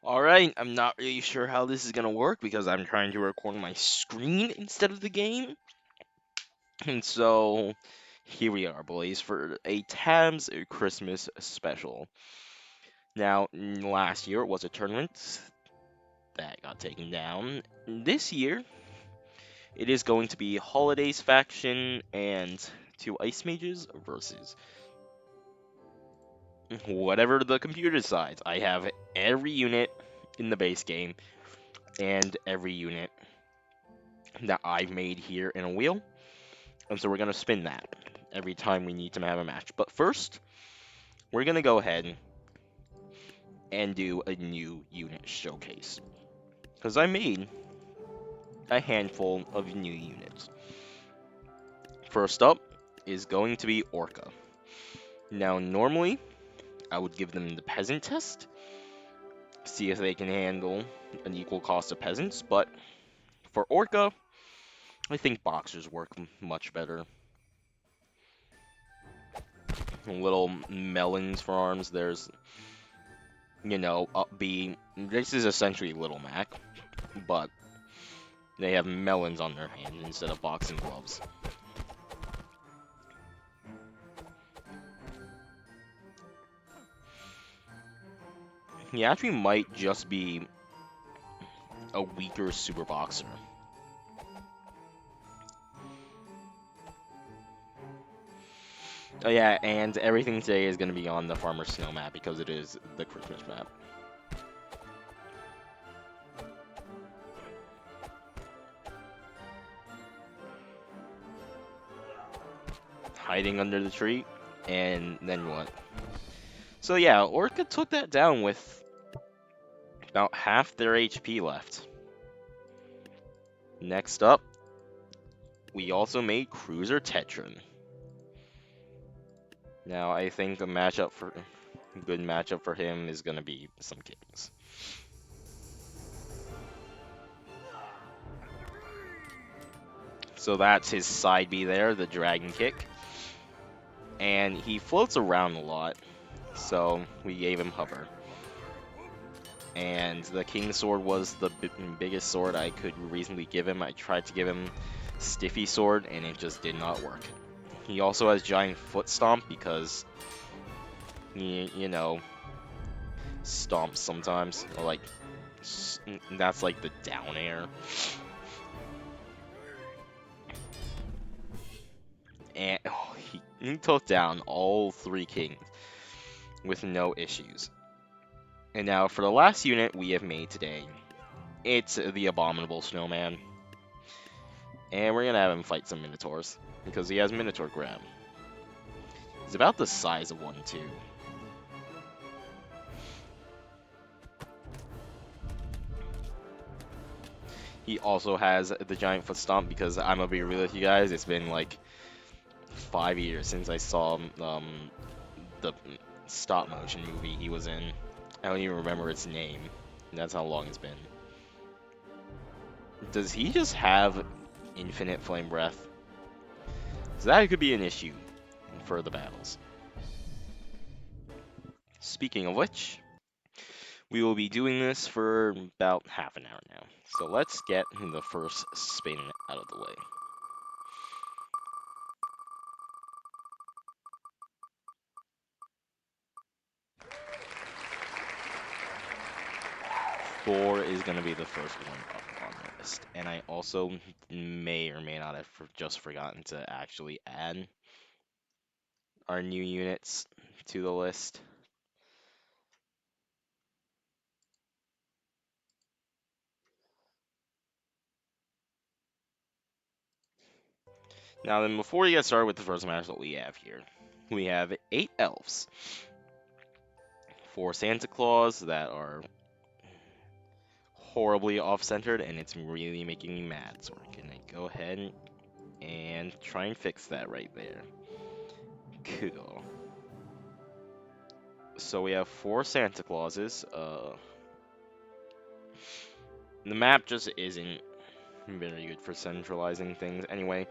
Alright, I'm not really sure how this is gonna work because I'm trying to record my screen instead of the game. And so, here we are, boys, for a Tabs Christmas special. Now, last year it was a tournament that got taken down. This year, it is going to be Holidays faction and two Ice Mages versus whatever the computer decides. I have every unit in the base game and every unit that I've made here in a wheel. And so we're going to spin that every time we need to have a match. But first, we're going to go ahead and do a new unit showcase. Because I made a handful of new units. First up is going to be Orca. Now, normally, I would give them the Peasant test, see if they can handle an equal cost of Peasants, but for Orca, I think Boxers work much better. Little melons for arms, there's up B. This is essentially Little Mac, but they have melons on their hands instead of boxing gloves. He actually might just be a weaker super boxer. Oh yeah, and everything today is going to be on the Farmer Snow map because it is the Christmas map. Hiding under the tree, and then what? So yeah, Orca took that down with about half their HP left. Next up, we also made Cruiser Tetran. Now I think a good matchup for him is gonna be some kings. So that's his side B there, the dragon kick. And he floats around a lot, so we gave him hover. And the king sword was the biggest sword I could reasonably give him. I tried to give him stiffy sword and it just did not work. He also has giant foot stomp because he, stomps sometimes. Or like, that's like the down air. And he took down all three kings with no issues. And now for the last unit we have made today, it's the Abominable Snowman. And we're gonna have him fight some Minotaurs, because he has Minotaur grab. He's about the size of one, too. He also has the giant foot stomp, because I'm gonna be real with you guys, it's been like 5 years since I saw the stop motion movie he was in. I don't even remember its name. That's how long it's been. Does he just have infinite flame breath? So that could be an issue for the battles. Speaking of which, we will be doing this for about half an hour now. So let's get the first spin out of the way. Thor is going to be the first one up on the list. And I also may or may not have just forgotten to actually add our new units to the list. Now then, before we get started with the first match that we have here, we have 8 elves. 4 Santa Claus that are horribly off-centered, and it's really making me mad. So we're gonna go ahead and try and fix that right there. Cool. So we have 4 Santa Clauses. The map just isn't very good for centralizing things. Anyway,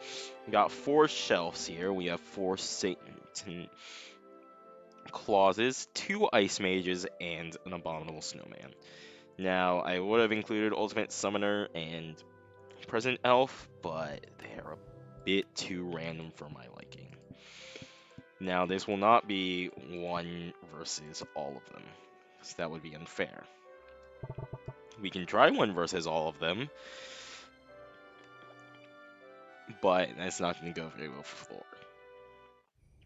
we got 4 shelves here. We have 4 Satan Clauses, 2 Ice Mages, and an Abominable Snowman. Now, I would have included Ultimate Summoner and Present Elf, but they're a bit too random for my liking. Now, this will not be one versus all of them, so that would be unfair. We can try one versus all of them, but that's not going to go very well for Thor.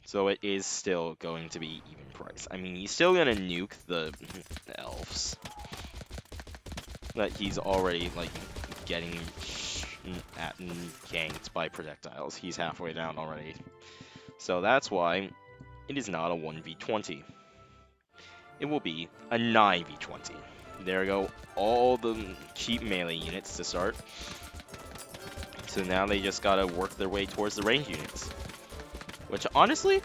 So it is still going to be even price. I mean, he's still going to nuke the elves. That he's already, like, getting ganked by projectiles. He's halfway down already. So that's why it is not a 1v20. It will be a 9v20. There we go. All the cheap melee units to start. So now they just gotta work their way towards the range units. Which, honestly,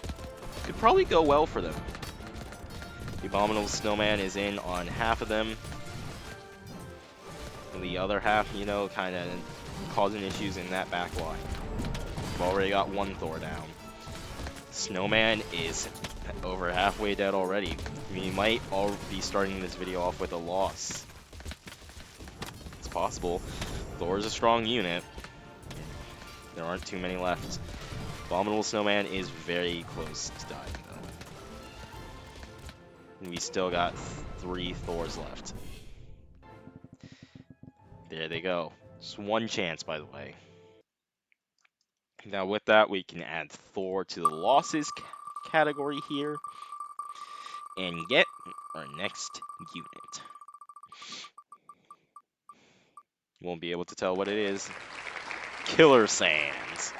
could probably go well for them. The Abominable Snowman is in on half of them. And the other half, you know, kind of causing issues in that back line. We've already got one Thor down. Snowman is over halfway dead already. We might all be starting this video off with a loss. It's possible. Thor is a strong unit. There aren't too many left. Abominable Snowman is very close to dying, though. We still got 3 Thors left. There they go. Just one chance, by the way. Now, with that, we can add Thor to the losses category here and get our next unit. Won't be able to tell what it is. Killer Sands.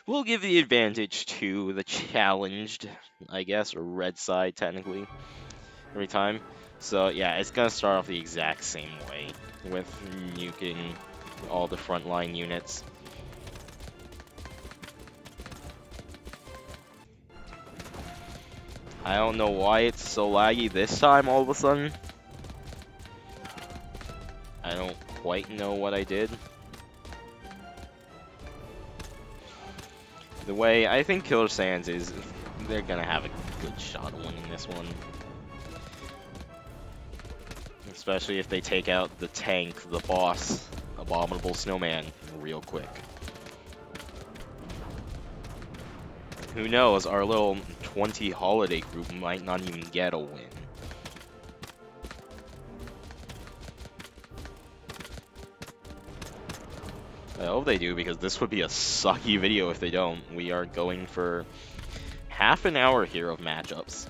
We'll give the advantage to the challenged, I guess, or red side, technically, every time. So, yeah, it's going to start off the exact same way, with nuking all the frontline units. I don't know why it's so laggy this time all of a sudden. I don't quite know what I did. The way I think Killer Sands is, they're gonna have a good shot of winning this one. Especially if they take out the tank, the boss, Abominable Snowman, real quick. Who knows, our little 20 holiday group might not even get a win. I hope they do, because this would be a sucky video if they don't. We are going for half an hour here of matchups.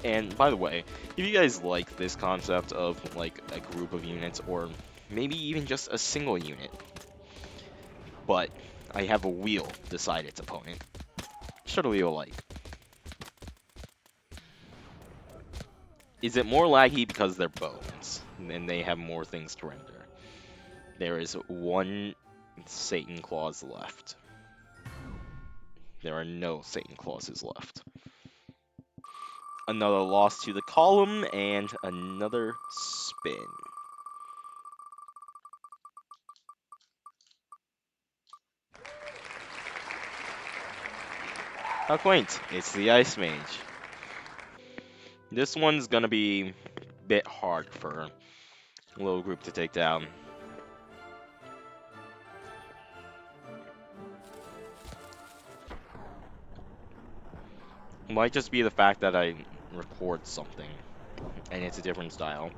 And by the way, if you guys like this concept of like a group of units, or maybe even just a single unit, but I have a wheel decide its opponent, should leave a like. Is it more laggy because they're bones and they have more things to render? There is one Satan Clause left. There are no Satan Clauses left. Another loss to the column and another spin. How quaint. It's the Ice Mage. This one's gonna be a bit hard for a little group to take down. It might just be the fact that I record something and it's a different style.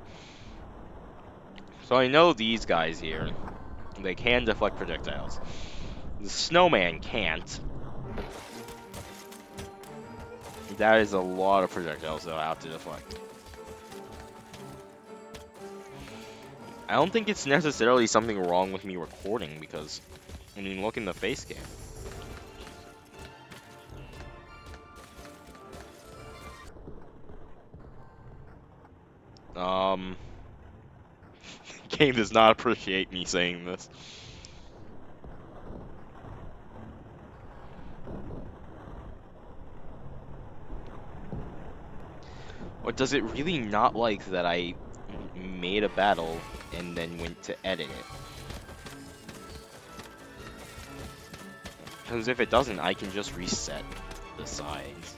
So I know these guys here, they can deflect projectiles. The Snowman can't. That is a lot of projectiles that I have to deflect. I don't think it's necessarily something wrong with me recording, because, I mean, look in the face cam. Game does not appreciate me saying this. Or does it really not like that I made a battle and then went to edit it? Because if it doesn't, I can just reset the size.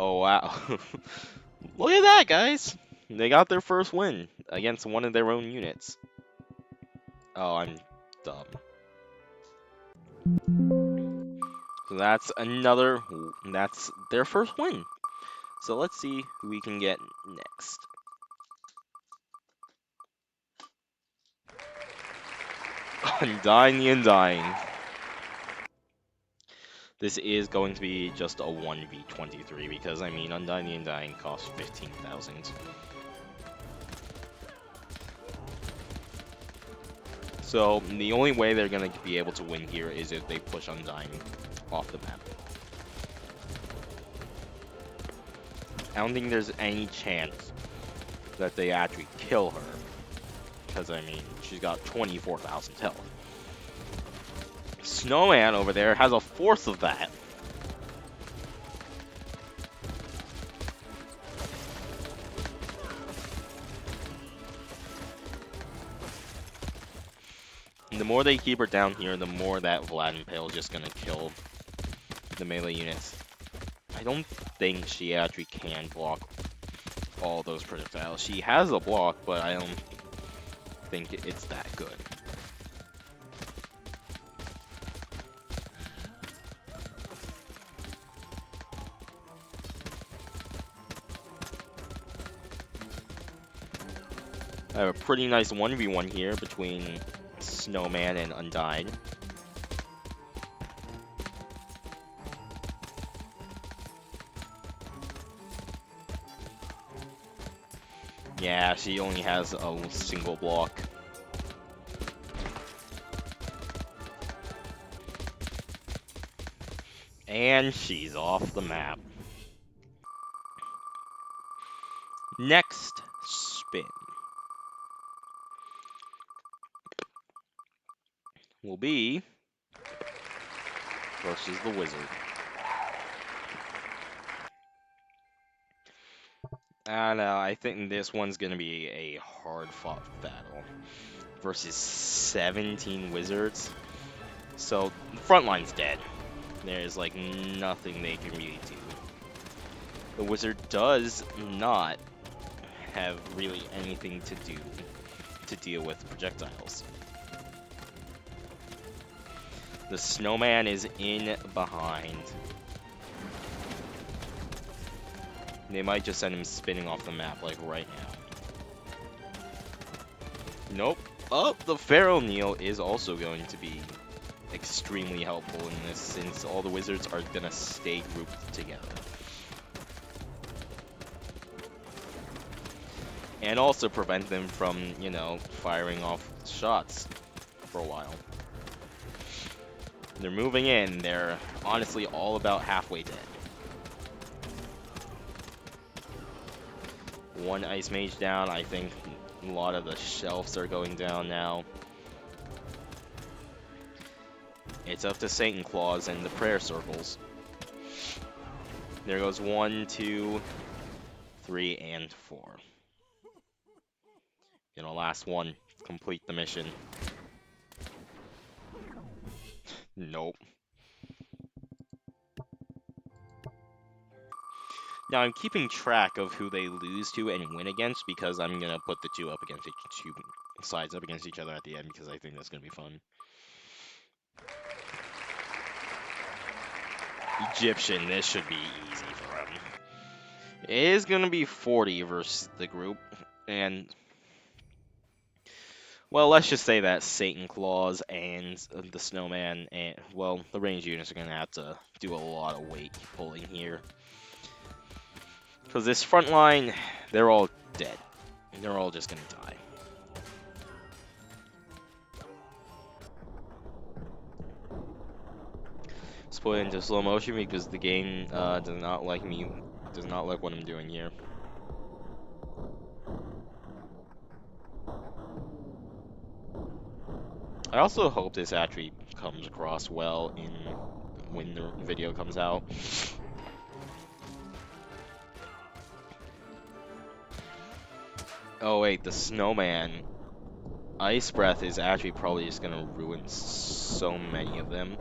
Oh wow. Look at that, guys. They got their first win against one of their own units. Oh, I'm dumb. So that's their first win. So let's see who we can get next. Undying the Undying. This is going to be just a 1v23 because, I mean, Undying the Undying costs 15,000. So the only way they're going to be able to win here is if they push Undying off the map. I don't think there's any chance that they actually kill her. Because, I mean, she's got 24,000 health. Snowman over there has a fourth of that. And the more they keep her down here, the more that Vlad Impale is just gonna kill the melee units. I don't think she actually can block all those projectiles. She has a block, but I don't think it's that good. I have a pretty nice 1v1 here between Snowman and Undying. Yeah, she only has a single block. And she's off the map. Next spin will be versus the Wizard. I know, I think this one's gonna be a hard-fought battle. Versus 17 Wizards. So, the front line's dead. There's, like, nothing they can really do. The Wizard does not have really anything to do to deal with projectiles. The Snowman is in behind. They might just send him spinning off the map, like, right now. Nope. Oh, the Pharaoh Kneel is also going to be extremely helpful in this, since all the Wizards are gonna stay grouped together. And also prevent them from, you know, firing off shots for a while. They're moving in. They're honestly all about halfway dead. One Ice Mage down. I think a lot of the shelves are going down now. It's up to Satan Claws and the prayer circles. There goes 1, 2, 3, and 4. You know, last one. Complete the mission. Nope. Now I'm keeping track of who they lose to and win against because I'm gonna put the two sides up against each other at the end because I think that's gonna be fun. Egyptian, this should be easy for him. It is gonna be 40 versus the group, and well, let's just say that Satan Claws and the Snowman and, well, the range units are gonna have to do a lot of weight pulling here. Because this front line, they're all dead. They're all just gonna die. Let's put it into slow motion because the game does not like what I'm doing here. I also hope this actually comes across well when the video comes out. Oh wait, the Snowman. Ice Breath is actually probably just gonna ruin so many of them.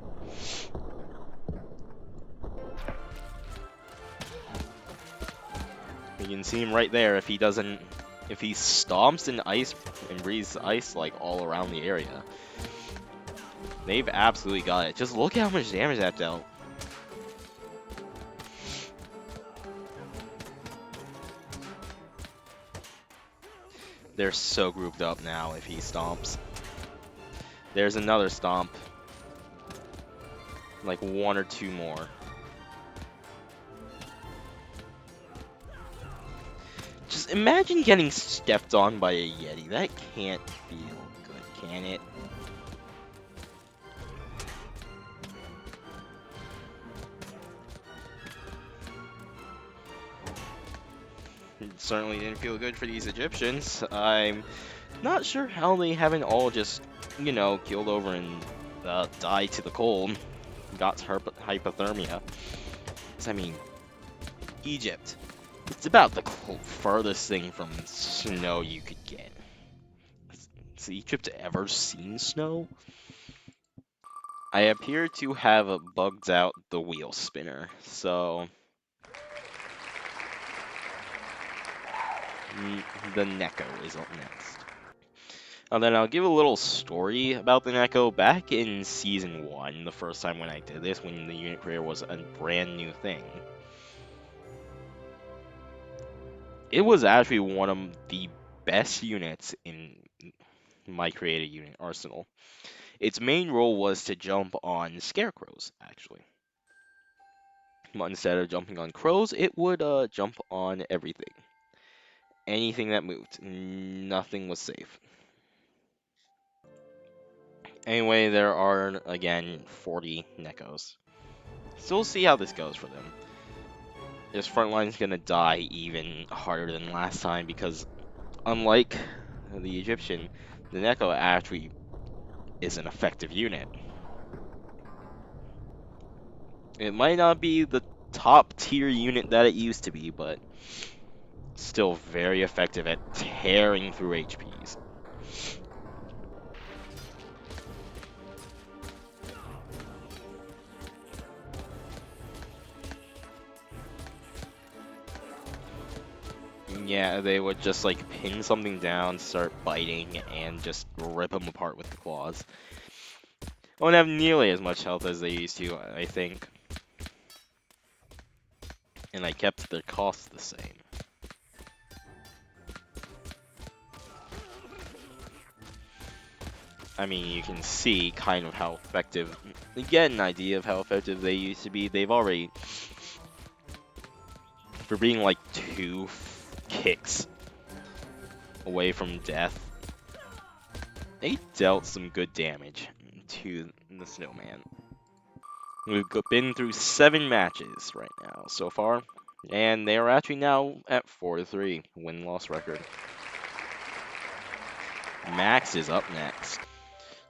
You can see him right there. If he doesn't, if he stomps in ice and breathes ice like all around the area, they've absolutely got it. Just look at how much damage that dealt. They're so grouped up now if he stomps. There's another stomp. Like one or two more. Just imagine getting stepped on by a Yeti. That can't feel good, can it? It certainly didn't feel good for these Egyptians. I'm not sure how they haven't all just, you know, keeled over and died to the cold. Got hypothermia. 'Cause, I mean, Egypt. It's about the furthest thing from snow you could get. Has Egypt ever seen snow? I appear to have bugged out the wheel spinner, so the Neko is up next. And then I'll give a little story about the Neko. Back in Season 1, the first time when I did this, when the unit creator was a brand new thing, it was actually one of the best units in my created unit arsenal. Its main role was to jump on scarecrows, actually. But instead of jumping on crows, it would jump on everything. Anything that moved. Nothing was safe. Anyway, there are, again, 40 Nekos. So we'll see how this goes for them. This front line is going to die even harder than last time because, unlike the Egyptian, the Neko actually is an effective unit. It might not be the top tier unit that it used to be, but still very effective at tearing through HPs. Yeah, they would just like pin something down, start biting, and just rip them apart with the claws. Won't have nearly as much health as they used to, I think. And I kept their costs the same. I mean, you can see kind of how effective, you get an idea of how effective they used to be. They've already, for being like 2 kicks away from death, they dealt some good damage to the snowman. We've been through 7 matches right now so far, and they are actually now at 4-3 win-loss record. Max is up next.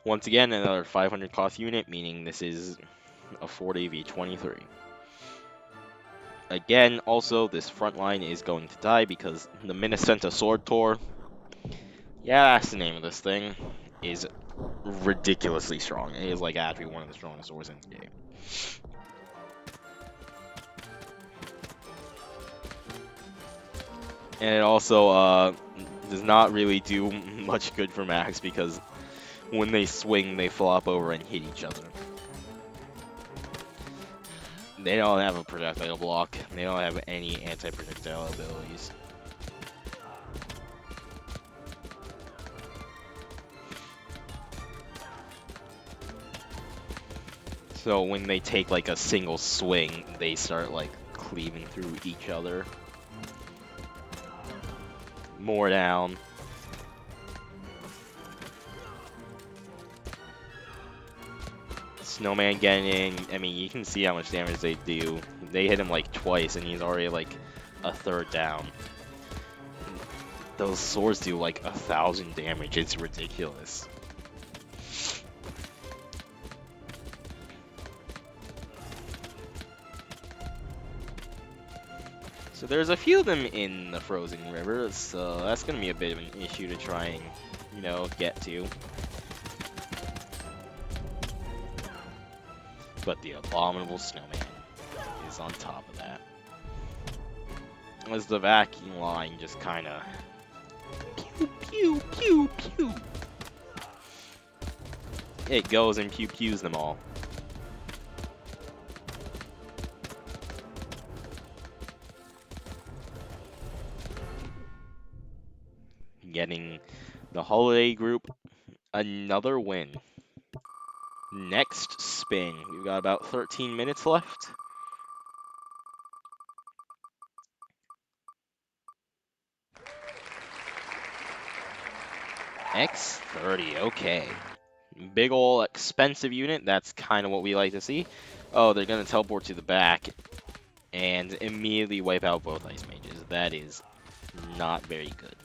Once again, another 500 cost unit, meaning this is a 40v23. Again, also, this front line is going to die because the Minnesota Sword Tour, yeah, that's the name of this thing, is ridiculously strong. It is like actually one of the strongest swords in the game. And it also does not really do much good for Max because when they swing, they flop over and hit each other. They don't have a projectile block. They don't have any anti-projectile abilities. So when they take like a single swing, they start like cleaving through each other. More down. Snowman getting in. I mean, you can see how much damage they do. They hit him like twice, and he's already like a third down. Those swords do like 1,000 damage. It's ridiculous. So there's a few of them in the frozen river, so that's gonna be a bit of an issue to try and, you know, get to. But the abominable snowman is on top of that. as the vacuum line just kind of pew pew pew pew. It goes and pew pews them all. Getting the holiday group another win. Next spin. We've got about 13 minutes left. X30, okay. Big ol' expensive unit, that's kind of what we like to see. Oh, they're going to teleport to the back and immediately wipe out both Ice Mages. That is not very good.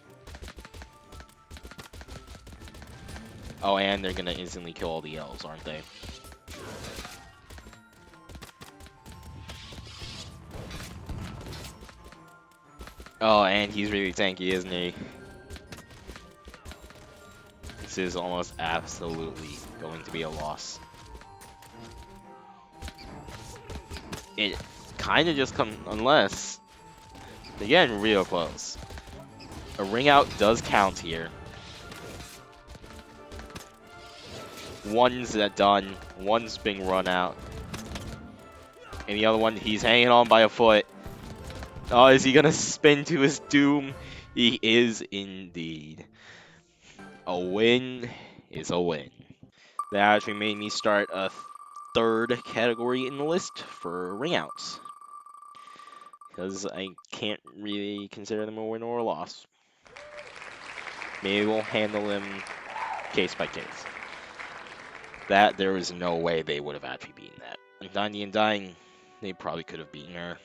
Oh, and they're going to instantly kill all the elves, aren't they? Oh, and he's really tanky, isn't he? This is almost absolutely going to be a loss. It kind of just comes, unless they're getting real close. A ring out does count here. One's done, one's being run out. And the other one, he's hanging on by a foot. Oh, is he gonna spin to his doom? He is indeed. A win is a win. That actually made me start a third category in the list for ring outs. Because I can't really consider them a win or a loss. Maybe we'll handle them case by case. That, there is no way they would have actually beaten that. And 90 and Dying, they probably could have beaten her.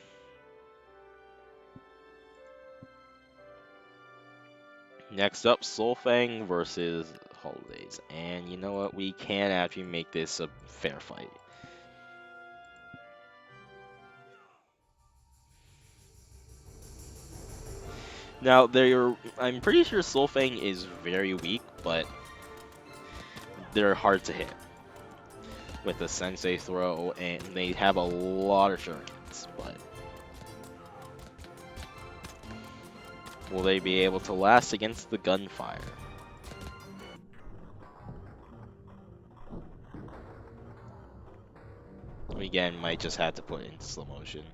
Next up, Soulfang versus Holidays. And you know what? We can actually make this a fair fight. Now, I'm pretty sure Soulfang is very weak, but they're hard to hit with the Sensei throw, and they have a lot of shurikens, but will they be able to last against the gunfire? We again might just have to put it into slow motion.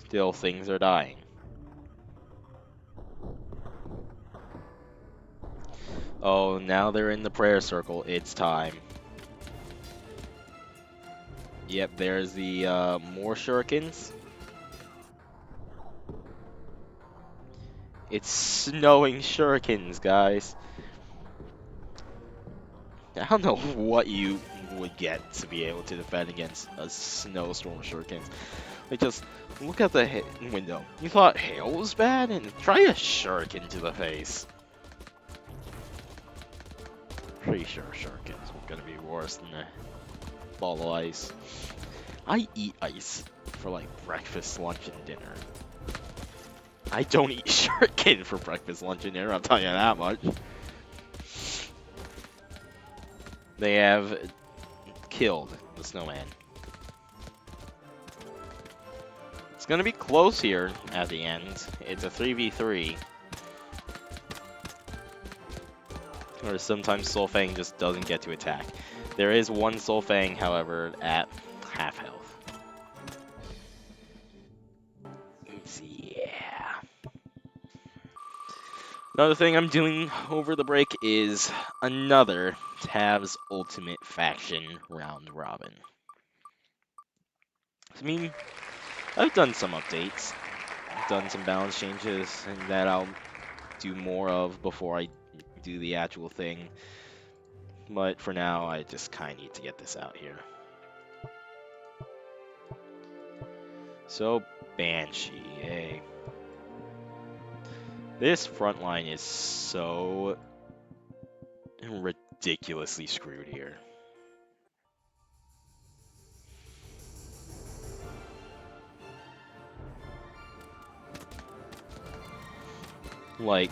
Still, things are dying. Oh, now they're in the prayer circle. It's time. Yep, there's the more shurikens. It's snowing shurikens, guys. I don't know what you would get to be able to defend against a snowstorm of shurikens. Like, just look out the window. You thought hail was bad? And try a shuriken to the face. Pretty sure shurikens were gonna be worse than a ball of ice. I eat ice for like breakfast, lunch, and dinner. I don't eat shuriken for breakfast, lunch, and dinner, I'll tell you that much. They have killed the snowman. It's gonna be close here at the end. It's a 3v3. Or sometimes Soulfang just doesn't get to attack. There is one Soulfang, however, at half health. Yeah. Another thing I'm doing over the break is another Tab's Ultimate Faction Round Robin. I mean, I've done some updates. I've done some balance changes, and that I'll do more of before I do the actual thing. But for now, I just kind of need to get this out here. So, Banshee, hey. This front line is so ridiculously screwed here. Like,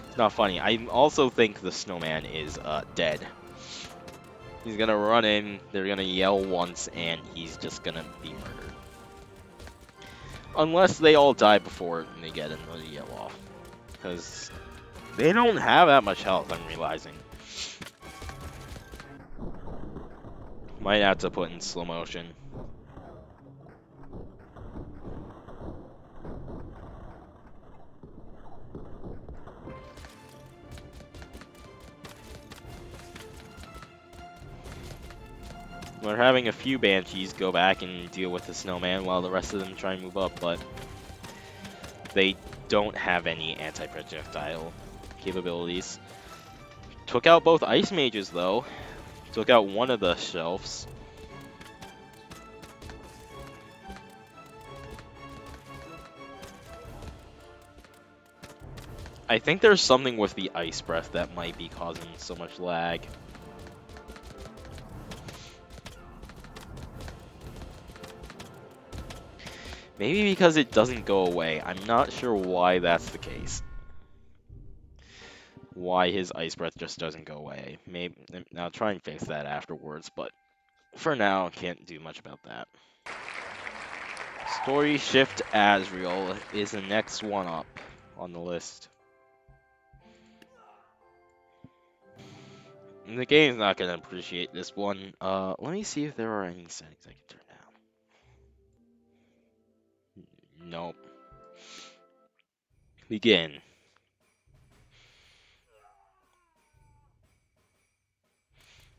it's not funny. I also think the snowman is dead. He's gonna run in, they're gonna yell once, and he's just gonna be murdered. Unless they all die before they get another yell off. Because they don't have that much health, I'm realizing. Might have to put in slow motion. We're having a few Banshees go back and deal with the snowman while the rest of them try and move up, but they don't have any anti-projectile capabilities. Took out both Ice Mages, though. Took out one of the shelves. I think there's something with the Ice Breath that might be causing so much lag. Maybe because it doesn't go away. I'm not sure why that's the case. Why his Ice Breath just doesn't go away. Maybe I'll try and fix that afterwards, but for now, can't do much about that. Story Shift Asriel is the next one up on the list. And the game's not gonna appreciate this one. Let me see if there are any settings I can turn down. Nope. Begin.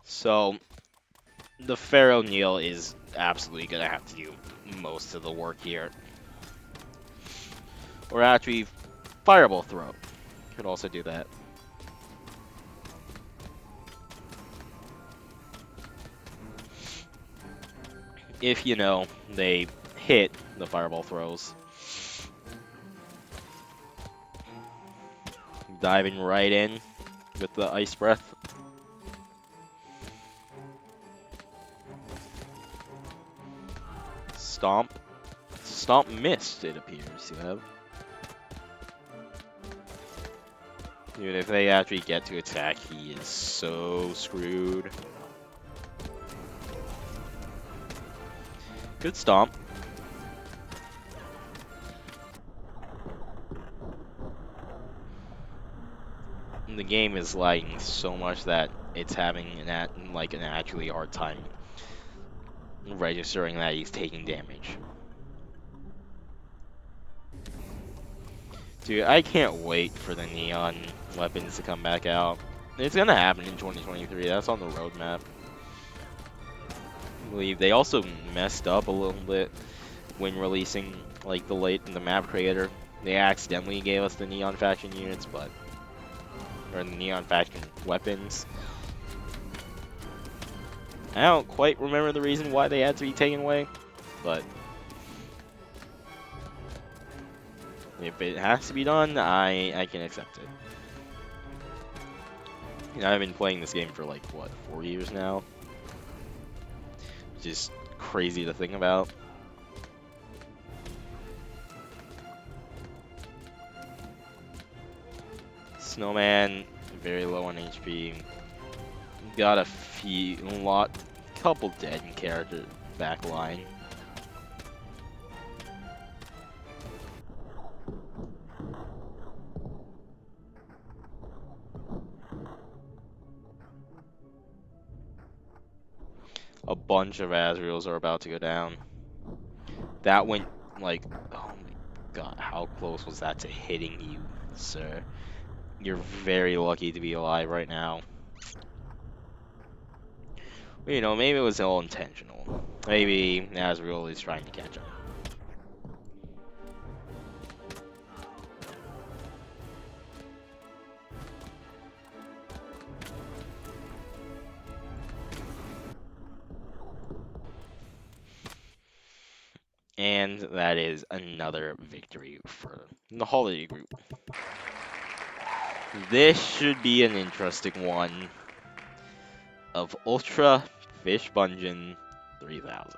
So, the Pharaoh Kneel is absolutely gonna have to do most of the work here. Or actually, Fireball Throw could also do that. If, you know, they hit the Fireball Throws. Diving right in with the Ice Breath. Stomp. Stomp missed, it appears to have. Dude, if they actually get to attack, he is so screwed. Good stomp. And the game is lagging so much that it's having an actually hard time registering that he's taking damage. Dude, I can't wait for the neon weapons to come back out. It's gonna happen in 2023. That's on the roadmap. I believe they also messed up a little bit when releasing like the map creator. They accidentally gave us the neon faction units, or the neon faction weapons. I don't quite remember the reason why they had to be taken away, but if it has to be done, I can accept it. You know, I've been playing this game for like, what, 4 years now? Which is crazy to think about. Snowman, very low on HP. Got couple dead in character back line. A bunch of Azraels are about to go down. That went like, oh my god, how close was that to hitting you, sir? You're very lucky to be alive right now. You know, maybe it was all intentional. Maybe Azrael is trying to catch up. And that is another victory for the Holiday Group. This should be an interesting one of Ultra Fish Bungeon 3000.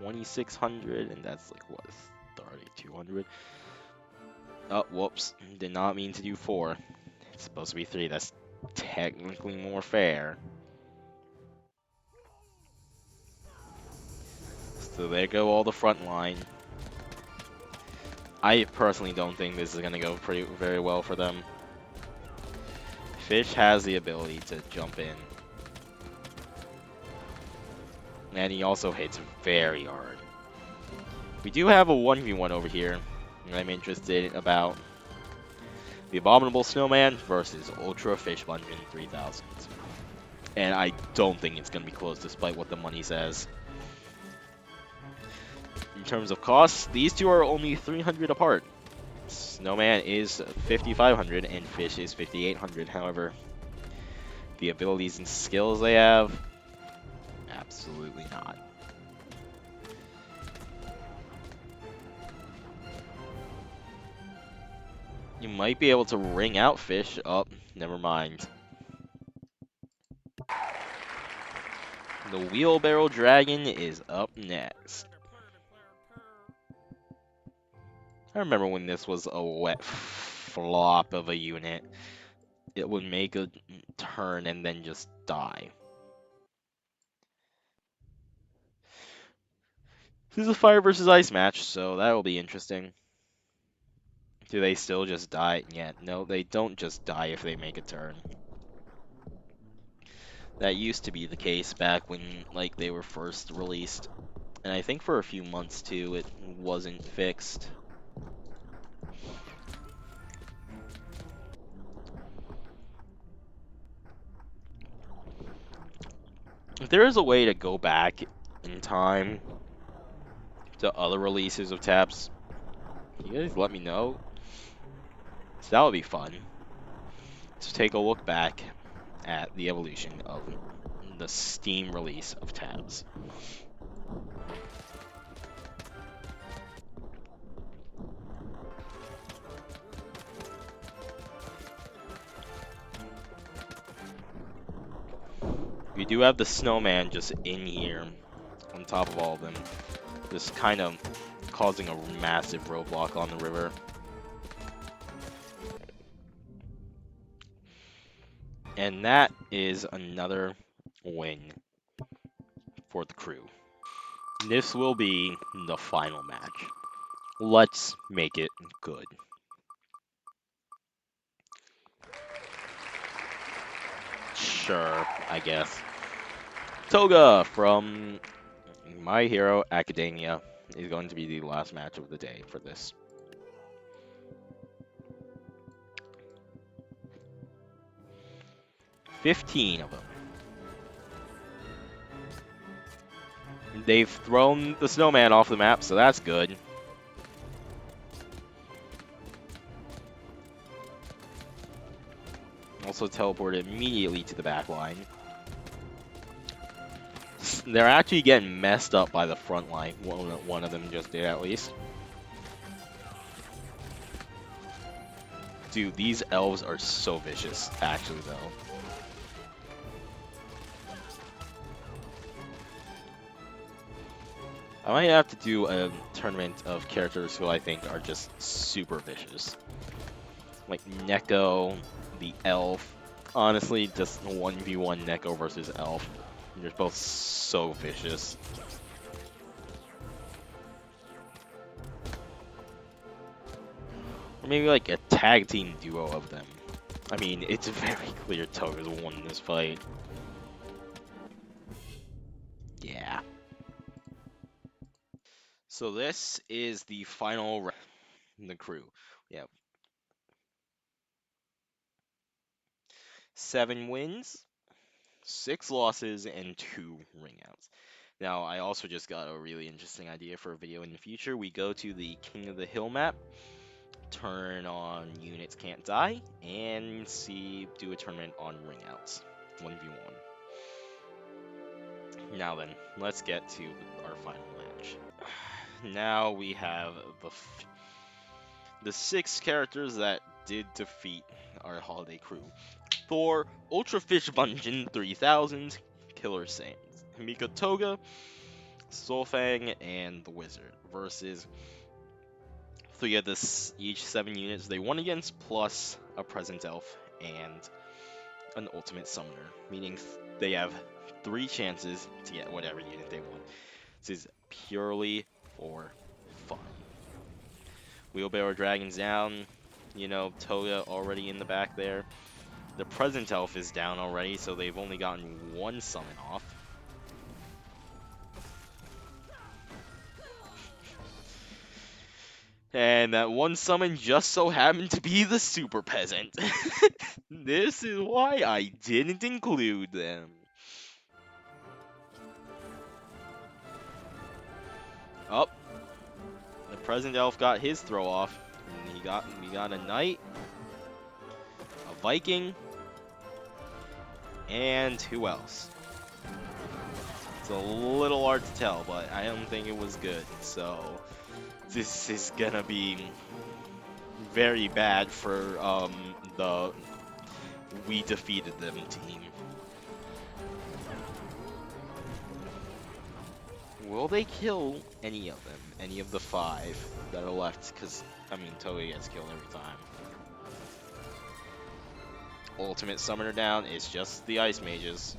2600, and that's like what, 3200. Oh, whoops! Did not mean to do 4. It's supposed to be 3. That's technically more fair. So there go all the front line. I personally don't think this is gonna go very well for them. Fish has the ability to jump in. And he also hits very hard. We do have a 1v1 over here, and I'm interested about the Abominable Snowman versus Ultra Fish Bungeon 3000. And I don't think it's going to be close despite what the money says. In terms of costs, these two are only 300 apart. Snowman is 5,500 and Fish is 5,800. However, the abilities and skills they have, absolutely not. You might be able to ring out Fish. Oh, never mind. The Wheelbarrow Dragon is up next. I remember when this was a wet flop of a unit. It would make a turn and then just die. This is a fire versus ice match, so that will be interesting. Do they still just die? Yeah, no, they don't just die if they make a turn. That used to be the case back when, like, they were first released. And I think for a few months, too, it wasn't fixed. If there is a way to go back in time to other releases of tabs, can you guys let me know? So that would be fun. To take a look back at the evolution of the Steam release of tabs. We do have the snowman just in here on top of all of them, just kind of causing a massive roadblock on the river. And that is another win for the crew. This will be the final match. Let's make it good. Sure, I guess. Toga from My Hero Academia is going to be the last match of the day for this. 15 of them. They've thrown the snowman off the map, so that's good. Also teleported immediately to the back line. They're actually getting messed up by the front line. One of them just did, at least. Dude, these elves are so vicious, actually, though. I might have to do a tournament of characters who I think are just super vicious. Like Neko, the elf. Honestly, just 1v1 Neko versus elf. They're both so vicious. Or maybe like a tag team duo of them. I mean, it's very clear Toga's won this fight. Yeah. So this is the final round. The crew. Yeah. 7 wins, 6 losses, and 2 ringouts. Now, I also just got a really interesting idea for a video in the future. We go to the King of the Hill map, turn on Units Can't Die, and do a tournament on ringouts, 1v1. Now then, let's get to our final match. Now we have the 6 characters that did defeat our holiday crew. For Ultra Fish Bungeon 3000, Killer Sans, Himiko Toga, Soulfang and the Wizard versus three of each 7 units they won against, plus a Present Elf and an Ultimate Summoner, meaning they have three chances to get whatever unit they want. This is purely for fun. Wheelbarrow Dragon's down. Toga already in the back there. The Present Elf is down already, so they've only gotten one summon off. And that one summon just so happened to be the Super Peasant. This is why I didn't include them. Up. The Present Elf got his throw off. And we got a Knight, a Viking, and who else? It's a little hard to tell, but I don't think it was good. So this is gonna be very bad for the we defeated them team. Will they kill any of them? Any of the five that are left? Because, I mean, Toei gets killed every time. Ultimate Summoner down. It's just the Ice Mages.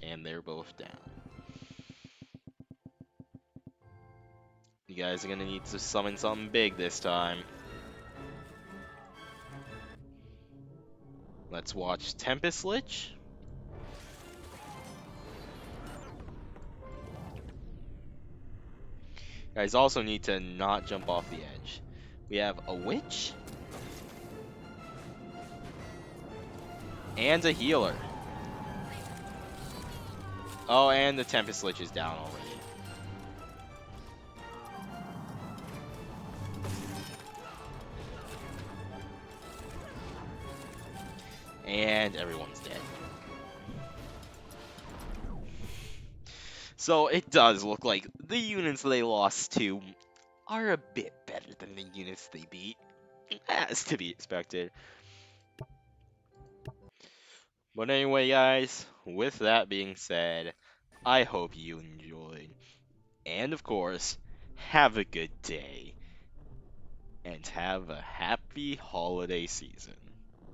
And they're both down. You guys are going to need to summon something big this time. Let's watch Tempest Lich. Guys also need to not jump off the edge. We have a Witch. And a Healer. Oh, and the Tempest Lich is down already. And everyone's dead. So it does look like the units they lost to are a bit better than the units they beat. As to be expected. But anyway, guys, with that being said, I hope you enjoyed. And of course, have a good day. And have a happy holiday season.